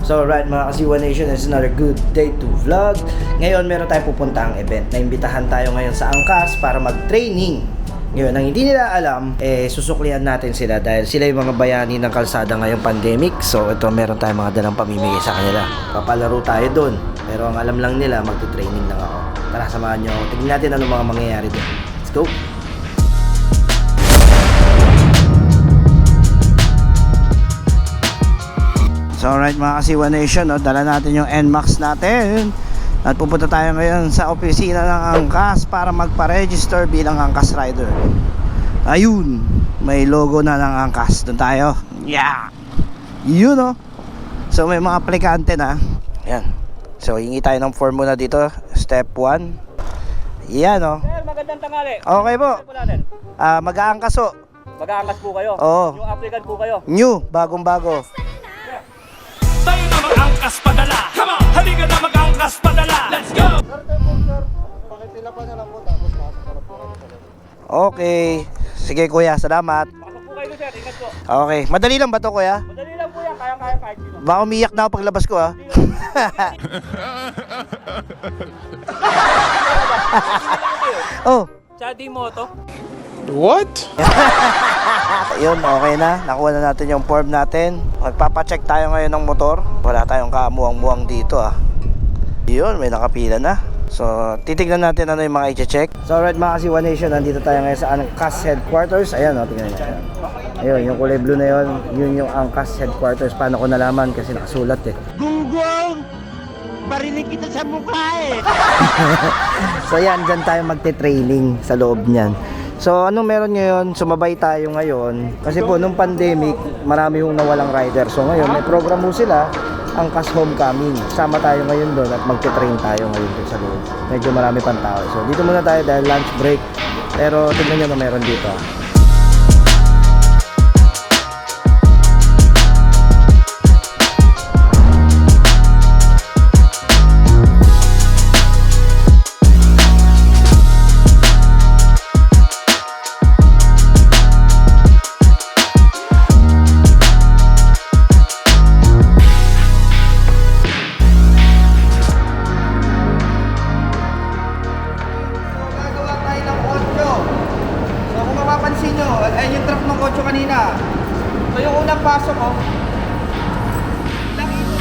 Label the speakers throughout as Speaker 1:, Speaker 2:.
Speaker 1: So right mga Kasiwa Nation, it's another good day to vlog. Ngayon meron tayong pupuntahang event. Naimbitahan tayo ngayon sa Angkas para mag-training. Ngayon, ang hindi nila alam, susuklihan natin sila dahil sila yung mga bayani ng kalsada ngayong pandemic. So ito, meron tayong mga dalang pamimigay sa kanila. Papalaro tayo doon. Pero ang alam lang nila, mag-training lang ako. Tara, samahan nyo ako. Tignan natin ano mga mangyayari doon. Let's go! So alright mga Kasiwa Nation, dala natin yung NMAX natin at pupunta tayo ngayon sa opisina ng Angkas para magpa-register bilang Angkas rider. Ayun, may logo na ng Angkas. Doon tayo. Yeah! Yun So may mga aplikante na. Yan. So hingi tayo ng form muna dito. Step 1. Yan
Speaker 2: Sir, magandang tanghali.
Speaker 1: Okay po. Mag-aangkas o.
Speaker 2: Mag-aangkas po kayo?
Speaker 1: Oo.
Speaker 2: Yung applicant po kayo?
Speaker 1: New, bagong-bago.
Speaker 3: Tayo na mag-angkas padala. Come on! Halika na mag-angkas padala. Let's go!
Speaker 4: Pakipila pa na lang po tapos para po kayo.
Speaker 1: Okay. Sige kuya, salamat.
Speaker 2: Pasok po kayo sir, ingat po.
Speaker 1: Okay. Madali lang ba to kuya?
Speaker 2: Madali lang po yan, kaya-kaya kahit sino.
Speaker 1: Baka umiyak na ako paglabas ko ha. Oh.
Speaker 2: Chadi Moto.
Speaker 4: What?
Speaker 1: Yun, okay na. Nakuha na natin yung form natin. Magpapacheck tayo ngayon ng motor. Wala tayong kamuang-muang dito Yun, may nakapila na. So, titignan natin ano yung mga i-check. So, alright mga Kasiwa Nation, nandito tayo ngayon sa Angkas Headquarters. Ayan, tingnan nyo. Ayun, yung kulay blue na yun, yun yung Angkas Headquarters. Paano ko nalaman? Kasi nakasulat
Speaker 4: Gunggong! Barinig kita sa mukha
Speaker 1: So, yan, dyan tayo magte-training sa loob niyan. So, anong meron ngayon? Sumabay tayo ngayon. Kasi po, nung pandemic, marami yung nawalang rider. So, ngayon, may program mo sila, Angkas Homecoming. Sama tayo ngayon doon at magte-train tayo ngayon doon sa loob. Medyo marami pang tao. So, dito muna tayo dahil lunch break. Pero, tignan nyo na meron dito. Ayun yung truck ng kotse kanina. So yung unang pasok laki ito.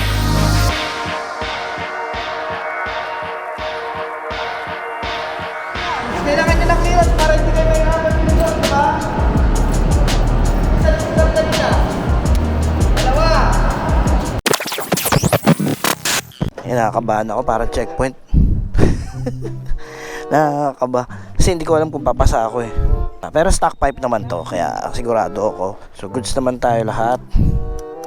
Speaker 1: Kailangan nyo ng clearance para hindi kayo mahirapan dito, diba? Isa lang yung truck kanina. Dalawa. Nakakabahan ako, parang checkpoint. Nakakaba. Kasi hindi ko alam kung papasa ako Pero stock pipe naman to, kaya sigurado ako. So goods naman tayo lahat.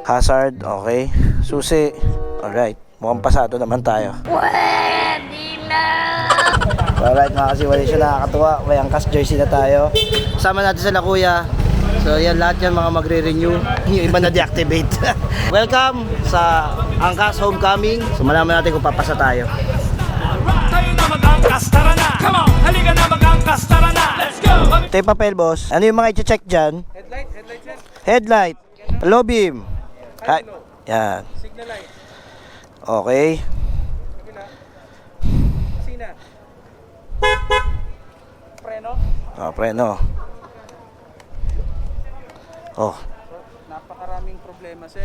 Speaker 1: Hazard, okay. Susi, alright. Mukhang pasado naman tayo. Pwede na! Alright mga Kasiwa Nation, nakakatuwa. May Angkas jersey na tayo. Kasama natin sila kuya. So yan, lahat yan mga magre-renew. Yung iba na deactivate. Welcome sa Angkas Homecoming. So malaman natin kung papasa tayo.
Speaker 3: Tayo na mag-angkas, tara na. Come on! Halika na mag-angkas, tara na. Let's go!
Speaker 1: Tayo papel boss. Ano yung mga i-check dyan?
Speaker 2: Headlight sir.
Speaker 1: Headlight. Low beam. Yan.
Speaker 2: Signal light.
Speaker 1: Okay.
Speaker 2: Kabila. Sina. Preno.
Speaker 1: Preno. Oh.
Speaker 2: Napakaraming problema sir.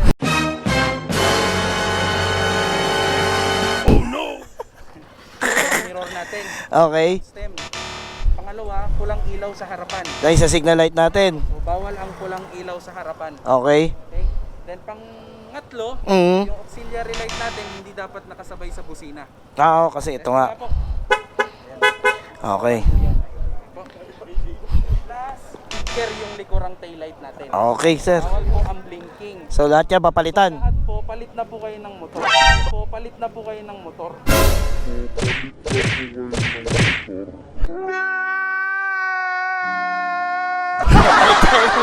Speaker 2: Mirror natin.
Speaker 1: Okay.
Speaker 2: Stem. Pangalawa, kulang ilaw sa harapan.
Speaker 1: Guys, sa signal light natin.
Speaker 2: So, bawal ang kulang ilaw sa harapan.
Speaker 1: Okay.
Speaker 2: Okay? Then pangatlo,
Speaker 1: Mm.
Speaker 2: yung auxiliary light natin hindi dapat nakasabay sa busina.
Speaker 1: Kasi ito nga.
Speaker 2: Po.
Speaker 1: Okay.
Speaker 2: Last, speaker yung likurang taillight natin.
Speaker 1: Okay, sir.
Speaker 2: Bawal po ang blinking.
Speaker 1: So, lahat yan papalitan.
Speaker 2: Lahat po, palit na po kayo ng motor. Palit na po kayo ng motor.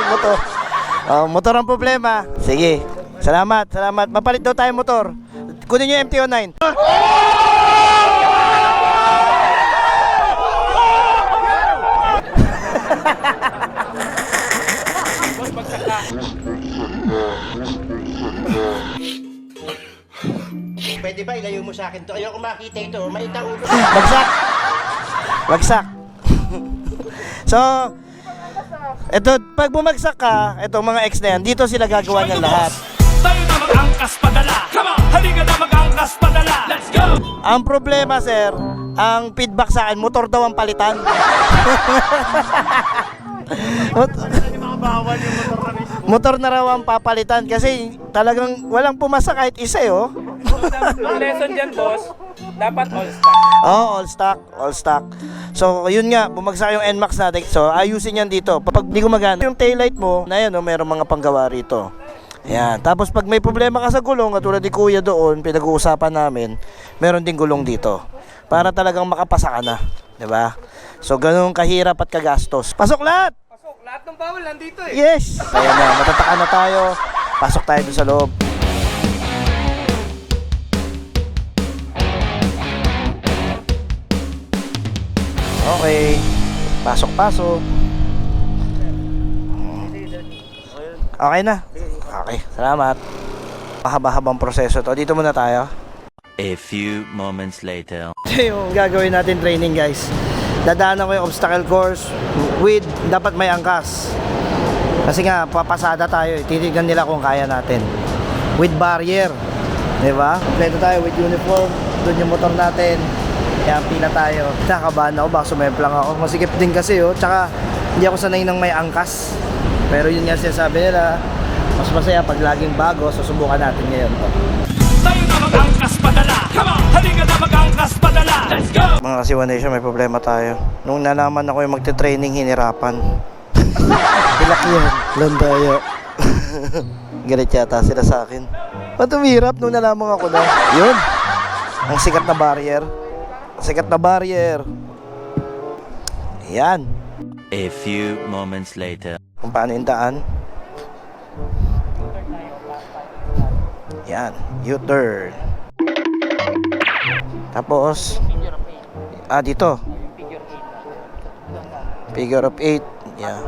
Speaker 1: Motor. Motor ang problema. Sige. Salamat. Mapalit daw tayo motor. Kunin nyo yung MT-09.
Speaker 2: Boss, bagsak ka.
Speaker 5: pwede ba ilayo mo sa akin to? Ayoko makita ito. Maliit ang ulo.
Speaker 1: Bagsak! Bagsak! So, eto, pag bumagsak ka, eto mga ex na yan, dito sila gagawa ng lahat.
Speaker 3: Tayo na mag-angkas padala. Come on, halika na mag-angkas padala. Let's go!
Speaker 1: Ang problema, sir, ang feedback sa akin, motor daw ang palitan. Motor na raw ang papalitan kasi talagang walang pumasa kahit isa eh, oh.
Speaker 2: Ang lesson dyan, boss, dapat all stock.
Speaker 1: Oh, all stock, all stock. So, yun nga, bumagsak yung NMAX natin. So, ayusin yan dito. Pag di gumagana, yung taillight mo, na yan, oh, mayroong mga panggawa rito. Yan. Tapos pag may problema ka sa gulong, katulad ni Kuya doon, pinag-uusapan namin, meron ding gulong dito. Para talagang makapasa ka na. 'Di ba? So, ganun kahirap at kagastos. Pasok lahat!
Speaker 2: Pasok, lahat ng bawal nandito eh.
Speaker 1: Yes! Kaya na, matataka na tayo. Pasok tayo dun sa loob. Okay. Pasok-pasok. Okay na. Okay, salamat. Mahaba-habang proseso to. Dito muna tayo.
Speaker 6: A few moments later.
Speaker 1: Ito yung gagawin natin training, guys. Dadaanan ko yung obstacle course with dapat may angkas. Kasi nga, papasada tayo. Titignan nila kung kaya natin. With barrier. Diba? Kompleto tayo with uniform. Doon yung motor natin. Kaya pila tayo. Nakabahan ako, baka sumemplang ako. Masikip din kasi, oh. Tsaka, hindi ako sanay ng may angkas. Pero yun nga sinasabi nila, mas masaya pag laging bago. Susubukan natin ngayon to.
Speaker 3: Tayo na mag-angkas padala. Come on, halika na mag-angkas padala. Let's go!
Speaker 1: Mga kasiwa nation, may problema tayo. Nung nalaman ako yung magte-training, hinirapan. Ilak yun, landayo. Galit yata sila sa akin. Ba't umirap nung nalaman ako na? Yun, ang sikat na barrier. Sikat na barrier. Yan.
Speaker 6: A few moments later.
Speaker 1: Kung paano yung daan. Yan, U-turn. Tapos, dito. Figure of 8. Yan.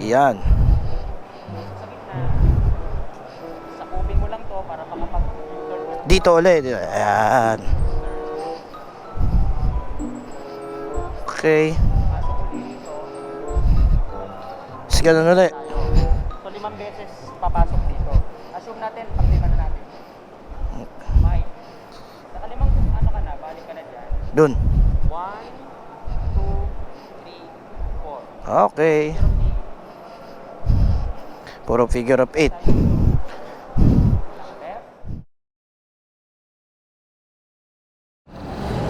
Speaker 1: Yan.
Speaker 2: Sakupin mo lang to para makapag-turn.
Speaker 1: Dito ulit. Ayan. Okay. Sige na ulit.
Speaker 2: So 5 beses papasok dito. Assume natin, pag 5 na natin. May. Nakalimang ano ka na, balik ka na dyan.
Speaker 1: Dun.
Speaker 2: 1, 2, 3, 4.
Speaker 1: Okay. Puro figure of 8.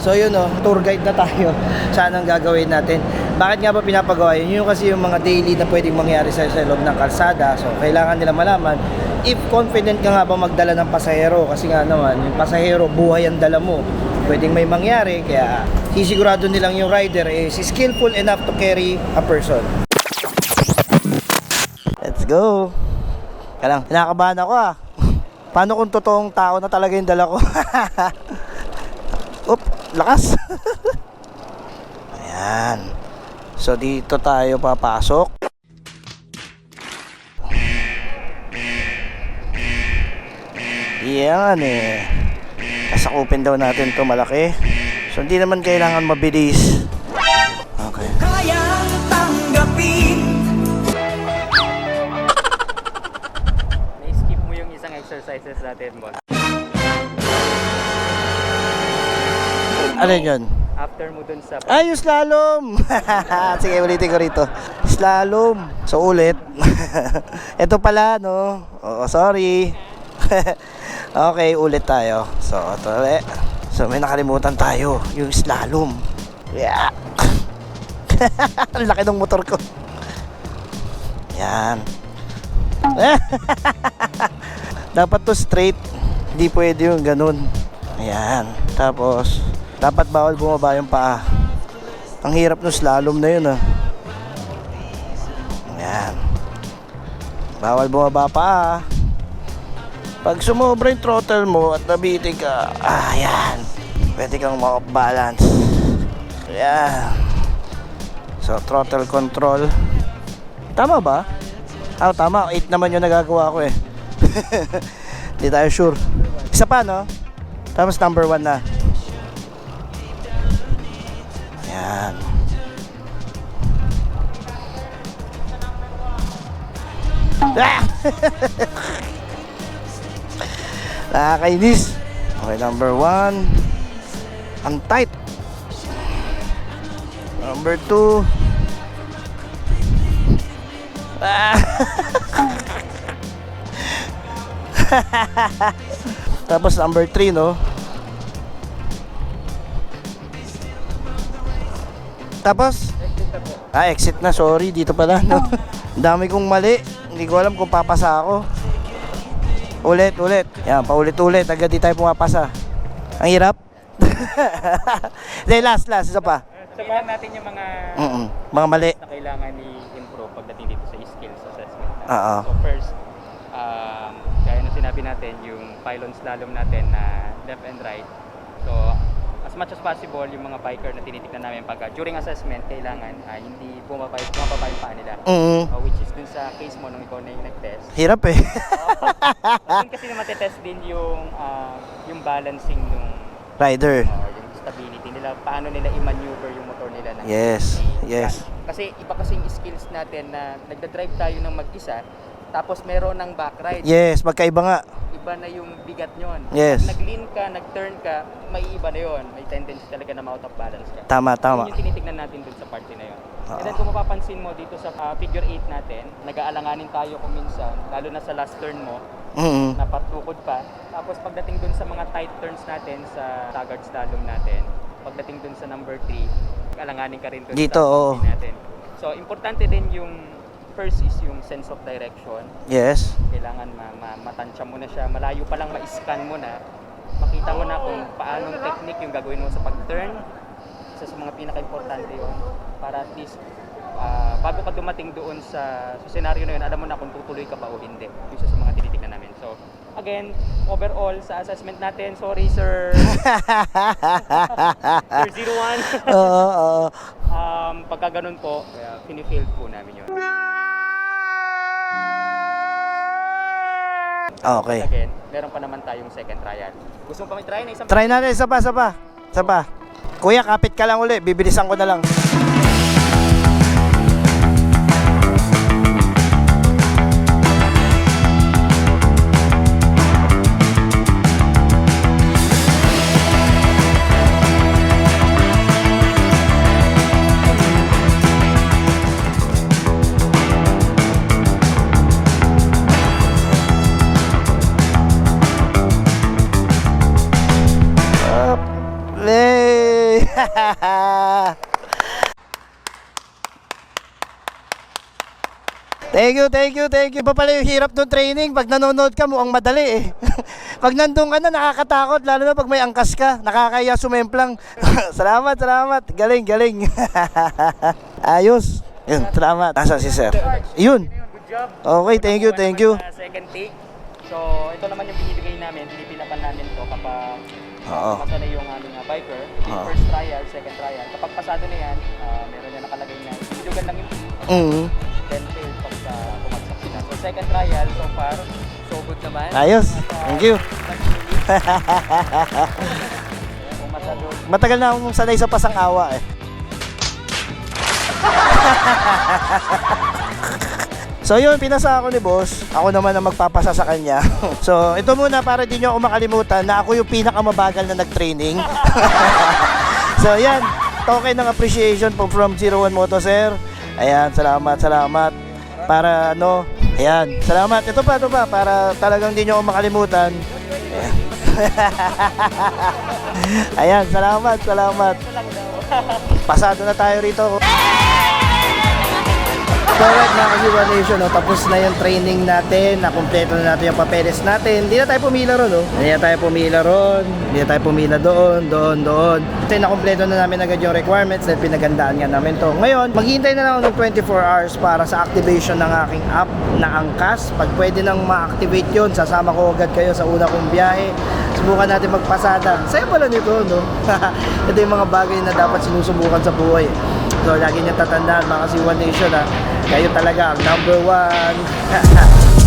Speaker 1: So yun tour guide na tayo. Saan ang gagawin natin? Bakit nga ba pinapagawa yun? Yun kasi yung mga daily na pwedeng mangyari sa loob ng kalsada. So kailangan nila malaman if confident ka nga ba magdala ng pasahero. Kasi nga naman, yung pasahero, buhay ang dala mo. Pwedeng may mangyari. Kaya sisigurado nilang yung rider is skillful enough to carry a person. Let's go! Kaya lang, kinakabahan ako Paano kung totoong tao na talaga yung dala ko? Oop, lakas. Ayan. So dito tayo papasok. Yan kasakupin daw natin to malaki. So hindi naman kailangan mabilis. Okay.
Speaker 3: Kayang tanggapin.
Speaker 2: Na-skip mo yung isang exercises natin, boss.
Speaker 1: Ano yun?
Speaker 2: After mo dun sa...
Speaker 1: Ay, yung slalom! Sige, ulitin ko rito. Slalom. So, ulit. Ito pala, no? Oo, sorry. Okay, ulit tayo. So, ito ulit. So, may nakalimutan tayo. Yung slalom. Yeah. Ang laki ng motor ko. Yan. Dapat to straight. Hindi pwede yung ganun. Ayan. Tapos, dapat bawal bumaba yung paa. Ang hirap ng slalom na yun Ayan. Bawal bumaba pa Pag sumobra yung throttle mo at nabitin ka, ayan, pwede kang ma-off-balance. Ayan. So, throttle control. Tama ba? Tama. 8 naman yung nagagawa ko Hindi tayo sure. Isa pa, no? Tapos number 1 na. Yan. Ah! Nakakainis. Okay, number 1. Ang tight. Number 2. Ah! Tapos number 3, no? Tapos? Exit na. Sorry, dito pala, no? Ang dami kong mali. Hindi ko alam kung papasa ako. Ulit. Yan, paulit-ulit. Agad di tayo pumapasa. Ang hirap. Then last. Isa pa.
Speaker 2: Sabihan natin yung mga
Speaker 1: Mga mali.
Speaker 2: na kailangan i-improve pagdating dito sa skills assessment.
Speaker 1: Oo.
Speaker 2: So first, gaya na sinabi natin, yung pylon slalom natin na left and right. So as much as possible, yung mga biker na tinitignan namin pagka during assessment, kailangan hindi bumababa yung paa nila. Which is dun sa case mo nung ikaw na yung nag-test.
Speaker 1: Hirap eh.
Speaker 2: Doon kasi na matetest din yung balancing nung
Speaker 1: Rider.
Speaker 2: yung stability nila, paano nila i-maneuver yung motor nila ng
Speaker 1: Yes.
Speaker 2: Kasi iba kasi yung skills natin na nagda-drive tayo ng mag-isa, tapos meron ng back ride.
Speaker 1: Yes, magkaiba nga.
Speaker 2: Iba na yung bigat nyon.
Speaker 1: Yes.
Speaker 2: Pag nag-lean ka, nag-turn ka, may iba na yon. May tendency talaga na ma-out of balance ka.
Speaker 1: Tama.
Speaker 2: Yun yung tinitignan natin dun sa party na yun. And then kung mapapansin mo dito sa figure 8 natin, nag-aalanganin tayo kung minsan, lalo na sa last turn mo, napatukod pa. Tapos pagdating dun sa mga tight turns natin sa staggered slalom natin, pagdating dun sa number 3, alanganin ka rin dun
Speaker 1: Dito,
Speaker 2: sa
Speaker 1: oo.
Speaker 2: natin. So importante din yung first is yung sense of direction.
Speaker 1: Yes.
Speaker 2: Kailangan matansya mo na siya, malayo pa lang ma-scan mo na, makita mo na kung paanong technique yung gagawin mo sa pag-turn. Isa sa mga pinaka-importante yun, para at least bago ka dumating doon sa scenario na yun, alam mo na kung tutuloy ka ba o hindi. Isa sa mga tinitignan namin. So again, overall sa assessment natin, sorry sir Sir 01.
Speaker 1: Oo.
Speaker 2: Pagka ganun po, fini-fail po namin yun.
Speaker 1: Okay.
Speaker 2: Again, meron pa naman tayong second trial. Gusto mo pa may try na isang
Speaker 1: Try natin, isa pa. Kuya, kapit ka lang uli. Bibilisan ko na lang. Yay! Thank you. Iba pala yung hirap ng training. Pag nanonood ka, mukhang madali eh. Pag nandun ka na, nakakatakot. Lalo na pag may angkas ka. Nakakaya sumemplang. Salamat. Galing. Ayos. Yun, salamat. Nasaan si sir? Yun.
Speaker 2: Good job.
Speaker 1: Okay, thank you.
Speaker 2: Second take. So, ito naman yung binibigay namin, pinipilapan namin to kapag masanay yung aming biker. Yung first trial, second trial. Kapag pasado na yan, meron na nakalagay na ilugan lang yung then fail pagka bumagsak sila. So, second trial, so far, so good naman.
Speaker 1: Ayos. Thank you.
Speaker 2: Kung masado,
Speaker 1: Matagal na akong sanay sa pasang-awa eh. So yun, pinasa ako ni boss. Ako naman ang magpapasa sa kanya. So ito muna para di nyo ako makalimutan na ako yung pinakamabagal na nag-training. So yan, token ng appreciation po from 01 Moto Sir. Ayan, salamat. Para ayan, salamat. Ito pa, para talagang di nyo ako makalimutan. Ayan. Ayan, salamat. Pasado na tayo rito. So right mga Kasiwa Nation, tapos na yung training natin, nakumpleto na natin yung papeles natin. Hindi na tayo pumila ron, Hindi na tayo pumila doon. Kasi nakumpleto na namin agad yung requirements dahil pinagandaan nga namin to. Ngayon, maghihintay na lang ako ng 24 hours para sa activation ng aking app na Angkas. Pag pwede nang ma-activate yun, sasama ko agad kayo sa una kong biyahe. Subukan natin magpasada. Saya pala nito, Ito yung mga bagay na dapat sinusubukan sa buhay. So, lagi niyang tatandaan mga Kasiwa Nation, kayo talaga ang number 1.